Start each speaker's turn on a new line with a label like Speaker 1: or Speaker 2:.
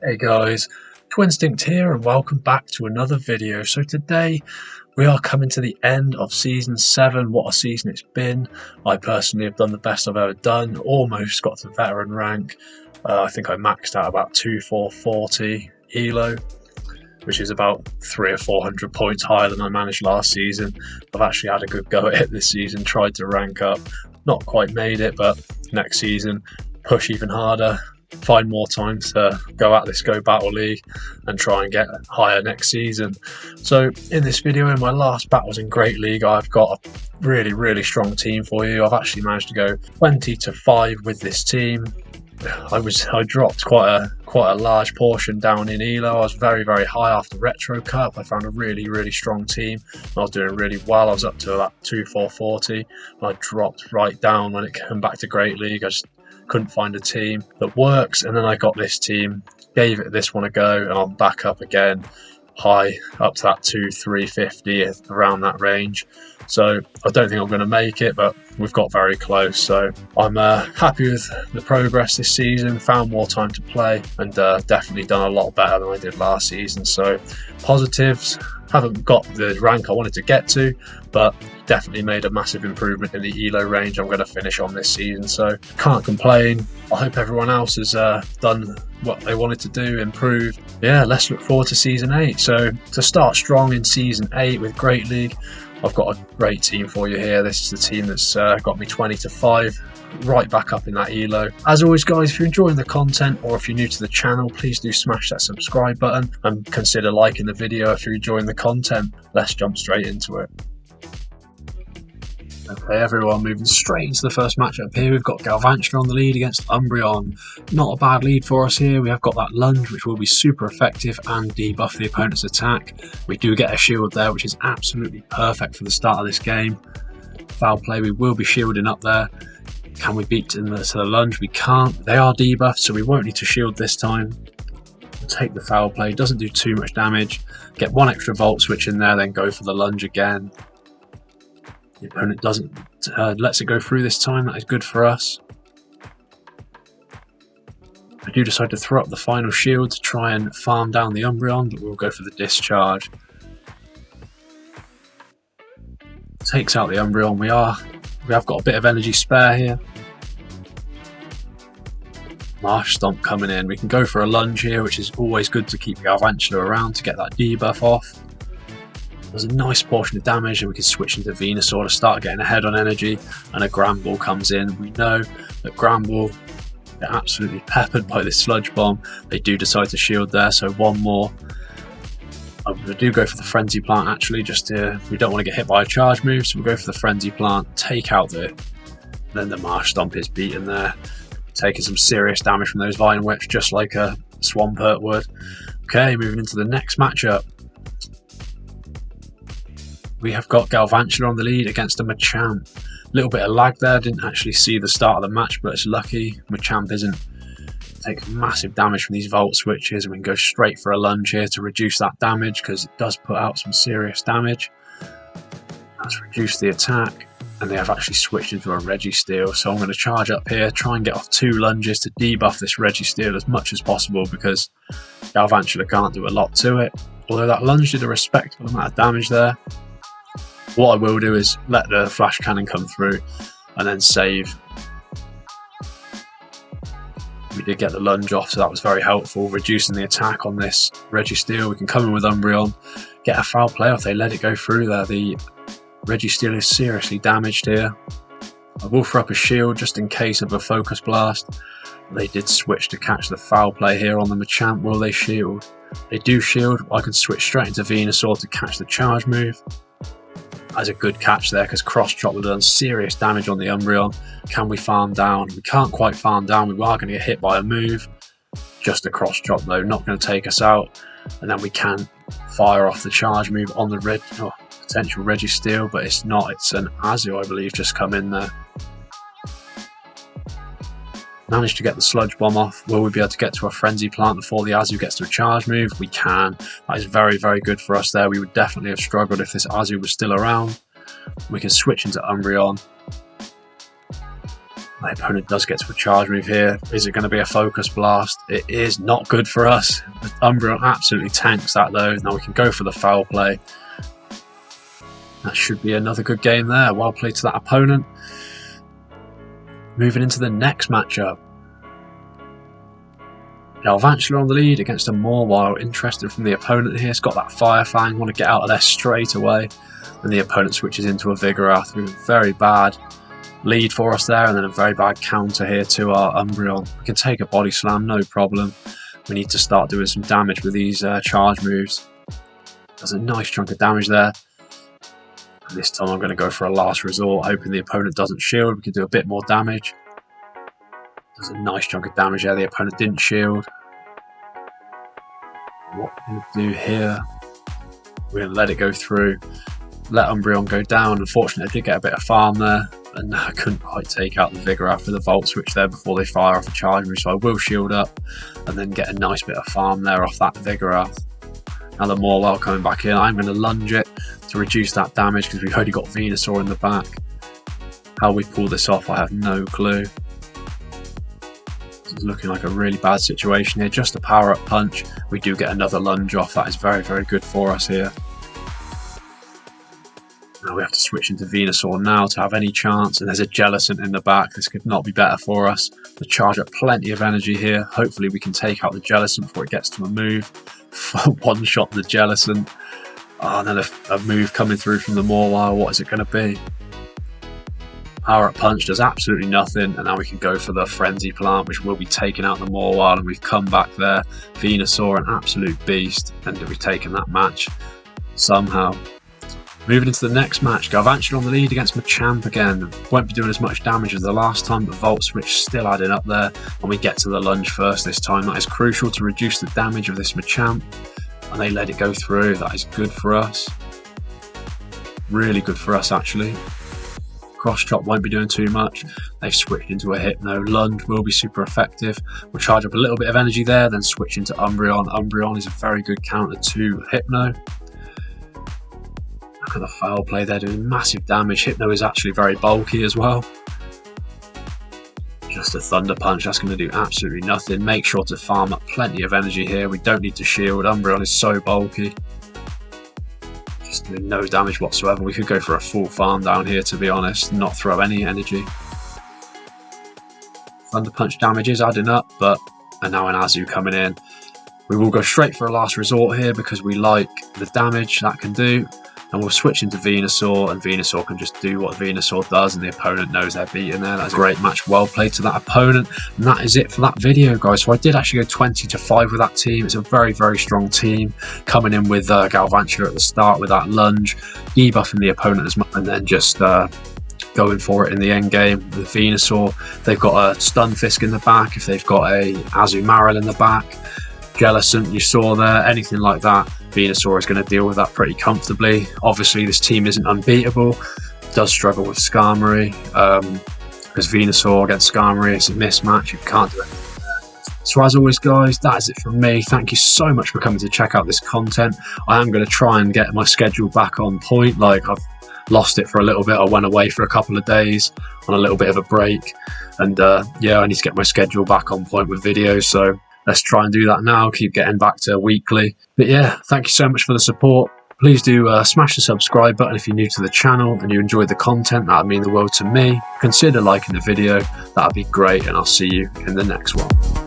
Speaker 1: Hey guys, Twinstinct here and welcome back to another video. So today we are coming to the end of Season 7. What a season it's been. I personally have done the best I've ever done, almost got to veteran rank. I think I maxed out about 2440 ELO, which is about 300 or 400 points higher than I managed last season. I've actually had a good go at it this season, tried to rank up, not quite made it, but next season push even harder. Find more time to go at this Go Battle League and try and get higher next season. So in this video, in my last battles in Great League, I've got a really strong team for you. I've actually managed to go 20-5 with this team. I dropped quite a large portion down in ELO. I was very high after Retro Cup. I found a really strong team. I was doing really well. I was up to about 2440 and I dropped right down when it came back to Great League. I just couldn't find a team that works, and then I got this team, gave it this one a go, and I'm back up again, high up to that 350, around that range. So I don't think I'm going to make it, but we've got very close. So I'm happy with the progress this season, found more time to play, and definitely done a lot better than I did last season. So positives, haven't got the rank I wanted to get to, but definitely made a massive improvement in the ELO range I'm going to finish on this season. So can't complain. I hope everyone else has done what they wanted to do, improved. Yeah, let's look forward to Season 8. So to start strong in Season 8 with Great League, I've got a great team for you here. This is the team that's got me 20-5, right back up in that ELO. As always guys, if you're enjoying the content or if you're new to the channel, please do smash that subscribe button and consider liking the video if you're enjoying the content. Let's jump straight into it. Okay everyone, moving straight into the first matchup here. We've got Galvantula on the lead against Umbreon. Not a bad lead for us here. We have got that lunge which will be super effective and debuff the opponent's attack. We do get a shield there which is absolutely perfect for the start of this game. Foul play, we will be shielding up there. Can we beat them to the lunge? We can't. They are debuffed, so we won't need to shield this time. We'll take the foul play, doesn't do too much damage. Get one extra volt switch in there, then go for the lunge again. The opponent doesn't lets it go through this time. That is good for us. I do decide to throw up the final shield to try and farm down the Umbreon, but we'll go for the discharge. Takes out the Umbreon. We have got a bit of energy spare here. Marsh Stomp coming in. We can go for a lunge here, which is always good to keep Galvantula around to get that debuff off. There's a nice portion of damage, and we can switch into Venusaur to start getting ahead on energy, and a Gramble comes in. We know that Gramble get absolutely peppered by this sludge bomb. They do decide to shield there, so one more. I do go for the Frenzy Plant actually, just to, we don't want to get hit by a charge move, so we'll go for the Frenzy Plant, take out then the Marsh Stomp is beaten there, taking some serious damage from those Vine Whips, just like a Swampert would. Okay, moving into the next matchup. We have got Galvantula on the lead against a Machamp. A little bit of lag there, didn't actually see the start of the match, but it's lucky Machamp isn't taking massive damage from these volt switches, and we can go straight for a lunge here to reduce that damage because it does put out some serious damage. Let's reduce the attack, and they have actually switched into a Registeel, so I'm going to charge up here, try and get off 2 lunges to debuff this Registeel as much as possible because Galvantula can't do a lot to it, although that lunge did a respectable amount of damage there. What I will do is let the flash cannon come through and then save. We did get the lunge off, so that was very helpful, reducing the attack on this Registeel. We can come in with Umbreon, get a foul play off. They let it go through there. The Registeel is seriously damaged here. I will throw up a shield just in case of a focus blast. They did switch to catch the foul play here on the Machamp. Will they shield? They do shield. I can switch straight into Venusaur to catch the charge move. That's a good catch there because cross chop would have done serious damage on the Umbreon. Can we farm down? We can't quite farm down. We are going to get hit by a move. Just a cross chop though, not going to take us out. And then we can fire off the charge move on the potential Registeel, but it's not. It's an Azu, I believe, just come in there. Managed to get the sludge bomb off. Will we be able to get to a Frenzy Plant before the Azu gets to a charge move? We can. That is very good for us there. We would definitely have struggled if this Azu was still around. We can switch into Umbreon. My opponent does get to a charge move here. Is it going to be a focus blast? It is not good for us. Umbreon absolutely tanks that though. Now we can go for the foul play. That should be another good game there. Well played to that opponent. Moving into the next matchup. Galvantula on the lead against a Mawile. Interesting from the opponent here. It's got that Fire Fang. Want to get out of there straight away. And the opponent switches into a Vigoroth. Very bad lead for us there, and then a very bad counter here to our Umbreon. We can take a body slam, no problem. We need to start doing some damage with these charge moves. There's a nice chunk of damage there. And this time I'm going to go for a last resort, hoping the opponent doesn't shield. We can do a bit more damage. There's a nice chunk of damage there. The opponent didn't shield. What we're going to do here, we're going to let it go through. Let Umbreon go down. Unfortunately, I did get a bit of farm there, and I couldn't quite take out the Vigoroth with the Volt Switch there before they fire off a charge move, so I will shield up and then get a nice bit of farm there off that Vigoroth. Now the Mawile coming back in, I'm going to lunge it to reduce that damage because we've already got Venusaur in the back. How we pull this off, I have no clue. It's looking like a really bad situation here. Just a power-up punch. We do get another lunge off. That is very, very good for us here. Now we have to switch into Venusaur now to have any chance, and there's a Jellicent in the back. This could not be better for us. The charge up plenty of energy here. Hopefully we can take out the Jellicent before it gets to a move. One shot the Jellicent. Oh, and then a move coming through from the Mawile. What is it going to be? Power up punch does absolutely nothing, and now we can go for the Frenzy Plant, which will be taking out the Mawile, and we've come back there. Venusaur, an absolute beast, and we've taken that match somehow. Moving into the next match, Galvantula on the lead against Machamp again. Won't be doing as much damage as the last time, but Volt Switch still adding up there. And we get to the lunge first this time. That is crucial to reduce the damage of this Machamp. And they let it go through. That is good for us. Really good for us, actually. Cross Chop won't be doing too much. They've switched into a Hypno. Lunge will be super effective. We'll charge up a little bit of energy there, then switch into Umbreon. Umbreon is a very good counter to Hypno. Look at the foul play there, doing massive damage. Hypno is actually very bulky as well. Just a Thunder Punch, that's going to do absolutely nothing. Make sure to farm up plenty of energy here. We don't need to shield. Umbreon is so bulky. Just doing no damage whatsoever. We could go for a full farm down here, to be honest, not throw any energy. Thunder Punch damage is adding up, but and now an Azu coming in. We will go straight for a last resort here because we like the damage that can do. And we'll switch into Venusaur, and Venusaur can just do what Venusaur does, and the opponent knows they're beaten there. That's a great match, well played to that opponent. And that is it for that video, guys. So I did actually go 20-5 with that team. It's a very, very strong team. Coming in with Galvantula at the start with that lunge, debuffing the opponent as much, and then just going for it in the end game with Venusaur. They've got a Stunfisk in the back, if they've got a Azumarill in the back, Jellicent you saw there, anything like that, Venusaur is going to deal with that pretty comfortably. Obviously this team isn't unbeatable, does struggle with Skarmory, because Venusaur against Skarmory is a mismatch, you can't do anything there. So as always guys, that is it from me. Thank you so much for coming to check out this content. I am going to try and get my schedule back on point. Like, I've lost it for a little bit. I went away for a couple of days on a little bit of a break, and yeah, I need to get my schedule back on point with videos, so let's try and do that now, keep getting back to weekly. But yeah, thank you so much for the support. Please do smash the subscribe button if you're new to the channel and you enjoyed the content. That would mean the world to me. Consider liking the video, that would be great, and I'll see you in the next one.